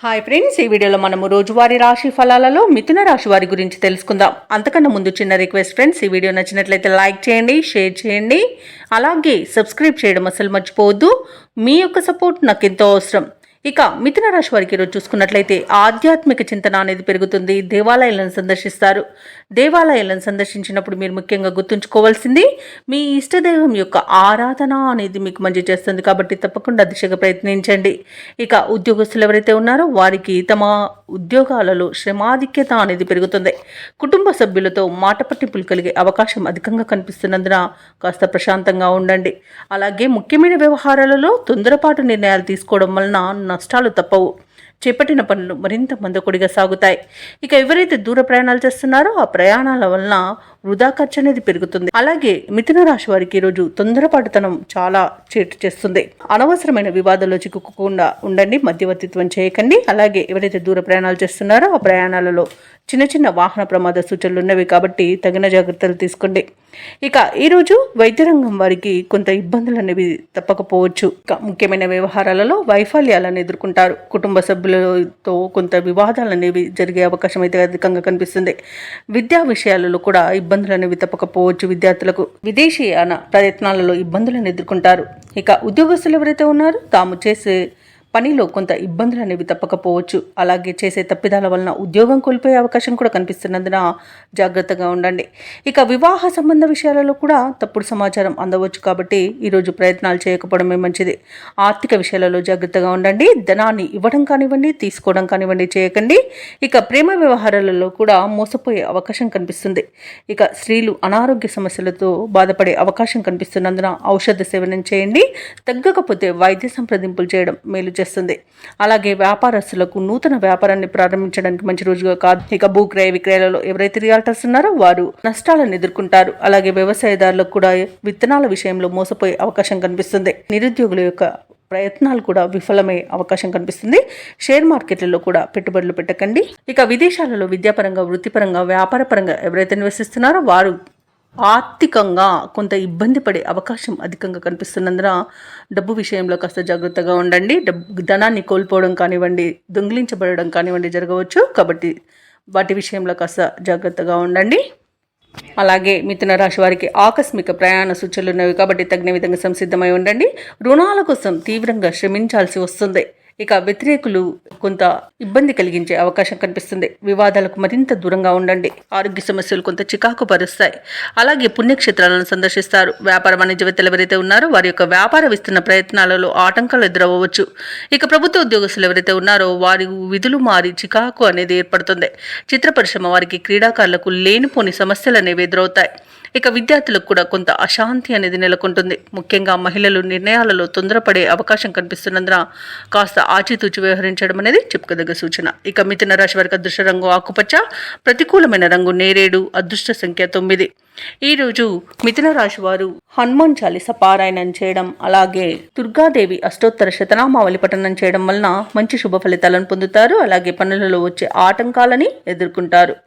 Hi friends, ఈ వీడియోలో మనము రోజువారీ రాశి ఫలాలలో మిథున రాశి వారి గురించి తెలుసుకుందాం. అంతకన్నా ముందు చిన్న రిక్వెస్ట్ ఫ్రెండ్స్, ఈ వీడియో నచ్చినట్లయితే లైక్ చేయండి, షేర్ చేయండి, అలాగే సబ్స్క్రైబ్ చేయడం అసలు మర్చిపోవద్దు. మీ యొక్క సపోర్ట్ నాకు ఎంతో అవసరం. ఇక మిథున రాశి వారికి ఈరోజు చూసుకున్నట్లయితే ఆధ్యాత్మిక చింతన అనేది పెరుగుతుంది. దేవాలయాలను సందర్శిస్తారు. దేవాలయాలను సందర్శించినప్పుడు మీరు ముఖ్యంగా గుర్తుంచుకోవాల్సింది మీ ఇష్టదైవం యొక్క ఆరాధన అనేది మీకు మంచి చేస్తుంది. కాబట్టి తప్పకుండా దిశగా ప్రయత్నించండి. ఇక ఉద్యోగస్తులు ఎవరైతే ఉన్నారో వారికి తమ ఉద్యోగాలలో శ్రమాధిక్యత అనేది పెరుగుతుంది. కుటుంబ సభ్యులతో మాట పట్టింపులు కలిగే అవకాశం అధికంగా కనిపిస్తున్నందున కాస్త ప్రశాంతంగా ఉండండి. అలాగే ముఖ్యమైన వ్యవహారాలలో తొందరపాటు నిర్ణయాలు తీసుకోవడం వలన నష్టాలు తప్పవు. చేపట్టిన పనులు మరింత మందకొడిగా సాగుతాయి. ఇక ఎవరైతే దూర ప్రయాణాలు చేస్తున్నారో ఆ ప్రయాణాల వలన వృధా ఖర్చు అనేది పెరుగుతుంది. అలాగే మిథున రాశి వారికి ఈరోజు తొందరపాటుతనం చాలా చేటు చేస్తుంది. అనవసరమైన వివాదాల్లో చిక్కుకోకుండా ఉండండి, మధ్యవర్తిత్వం చేయకండి. అలాగే ఎవరైతే దూర ప్రయాణాలు చేస్తున్నారో ఆ ప్రయాణాలలో చిన్న చిన్న వాహన ప్రమాద సూచనలు ఉన్నవి కాబట్టి తగిన జాగ్రత్తలు తీసుకోండి. ఇక ఈరోజు వైద్య రంగం వారికి కొంత ఇబ్బందులు అనేవి తప్పకపోవచ్చు. ఇక ముఖ్యమైన వ్యవహారాలలో వైఫల్యాలను ఎదుర్కొంటారు. కుటుంబ సభ్యులతో కొంత వివాదాలు అనేవి జరిగే అవకాశం అయితే అధికంగా కనిపిస్తుంది. విద్యా విషయాలలో కూడా ఇబ్బందులు అనేవి తప్పకపోవచ్చు. విద్యార్థులకు విదేశీయాన ప్రయత్నాలలో ఇబ్బందులను ఎదుర్కొంటారు. ఇక ఉద్యోగస్తులు ఎవరైతే ఉన్నారో తాము చేసే పనిలో కొంత ఇబ్బందులు అనేవి తప్పకపోవచ్చు. అలాగే చేసే తప్పిదాల వలన ఉద్యోగం కోల్పోయే అవకాశం కూడా కనిపిస్తున్నందున జాగ్రత్తగా ఉండండి. ఇక వివాహ సంబంధ విషయాలలో కూడా తప్పుడు సమాచారం అందవచ్చు కాబట్టి ఈరోజు ప్రయత్నాలు చేయకపోవడమే మంచిది. ఆర్థిక విషయాలలో జాగ్రత్తగా ఉండండి. ధనాన్ని ఇవ్వడం కానివ్వండి, తీసుకోవడం కానివ్వండి చేయకండి. ఇక ప్రేమ వ్యవహారాలలో కూడా మోసపోయే అవకాశం కనిపిస్తుంది. ఇక స్త్రీలు అనారోగ్య సమస్యలతో బాధపడే అవకాశం కనిపిస్తున్నందున ఔషధ సేవనం చేయండి. తగ్గకపోతే వైద్య సంప్రదింపులు చేయడం మేలు చేస్తుంది. అలాగే వ్యాపారస్తులకు నూతన వ్యాపారాన్ని ప్రారంభించడానికి మంచి రోజుగా కాదు. ఇక భూక్రయ విక్రయాలలో ఎవరైతే రియాల్టర్స్ ఉన్నారో వారు నష్టాలను ఎదుర్కొంటారు. అలాగే వ్యవసాయదారులకు కూడా విత్తనాల విషయంలో మోసపోయే అవకాశం కనిపిస్తుంది. నిరుద్యోగుల యొక్క ప్రయత్నాలు కూడా విఫలమయ్యే అవకాశం కనిపిస్తుంది. షేర్ మార్కెట్లలో కూడా పెట్టుబడులు పెట్టకండి. ఇక విదేశాలలో విద్యాపరంగా, వృత్తిపరంగా, వ్యాపారపరంగా ఎవరైతే నివసిస్తున్నారో వారు ఆర్థికంగా కొంత ఇబ్బంది పడే అవకాశం అధికంగా కనిపిస్తున్నందున డబ్బు విషయంలో కాస్త జాగ్రత్తగా ఉండండి. ధనాన్ని కోల్పోవడం కానివ్వండి, దొంగిలించబడడం కానివ్వండి జరగవచ్చు. కాబట్టి వాటి విషయంలో కాస్త జాగ్రత్తగా ఉండండి. అలాగే మిథున రాశి వారికి ఆకస్మిక ప్రయాణ సూచనలు ఉన్నవి కాబట్టి తగిన విధంగా సంసిద్ధమై ఉండండి. రుణాల కోసం తీవ్రంగా శ్రమించాల్సి వస్తుంది. ఇక వ్యతిరేకులు కొంత ఇబ్బంది కలిగించే అవకాశం కనిపిస్తుంది. వివాదాలకు మరింత దూరంగా ఉండండి. ఆరోగ్య సమస్యలు కొంత చికాకు పరుస్తాయి. అలాగే పుణ్యక్షేత్రాలను సందర్శిస్తారు. వ్యాపార వాణిజ్యవేత్తలు ఎవరైతే ఉన్నారో వారి యొక్క వ్యాపార విస్తరణ ప్రయత్నాలలో ఆటంకాలు ఎదురవ్వచ్చు. ఇక ప్రభుత్వ ఉద్యోగస్తులు ఎవరైతే ఉన్నారో వారి విధులు మారి చికాకు అనేది ఏర్పడుతుంది. చిత్ర పరిశ్రమ వారికి, క్రీడాకారులకు లేనిపోని సమస్యలు అనేవి ఎదురవుతాయి. ఇక విద్యార్థులకు కూడా కొంత అశాంతి అనేది నెలకొంటుంది. ముఖ్యంగా మహిళలు నిర్ణయాలలో తొందరపడే అవకాశం కనిపిస్తున్నందున కాస్త ఆచితూచి వ్యవహరించడం అనేది చెప్పుకోదగ్గ సూచన. ఇక మిథున రాశి వారికి అదృష్ట రంగు ఆకుపచ్చ, ప్రతికూలమైన రంగు నేరేడు, అదృష్ట సంఖ్య 9. ఈరోజు మిథున రాశి వారు హనుమాన్ చాలీస పారాయణం చేయడం, అలాగే దుర్గాదేవి అష్టోత్తర శతనామావళి పఠనం చేయడం వలన మంచి శుభ ఫలితాలను పొందుతారు. అలాగే పనులలో వచ్చే ఆటంకాలని ఎదుర్కొంటారు.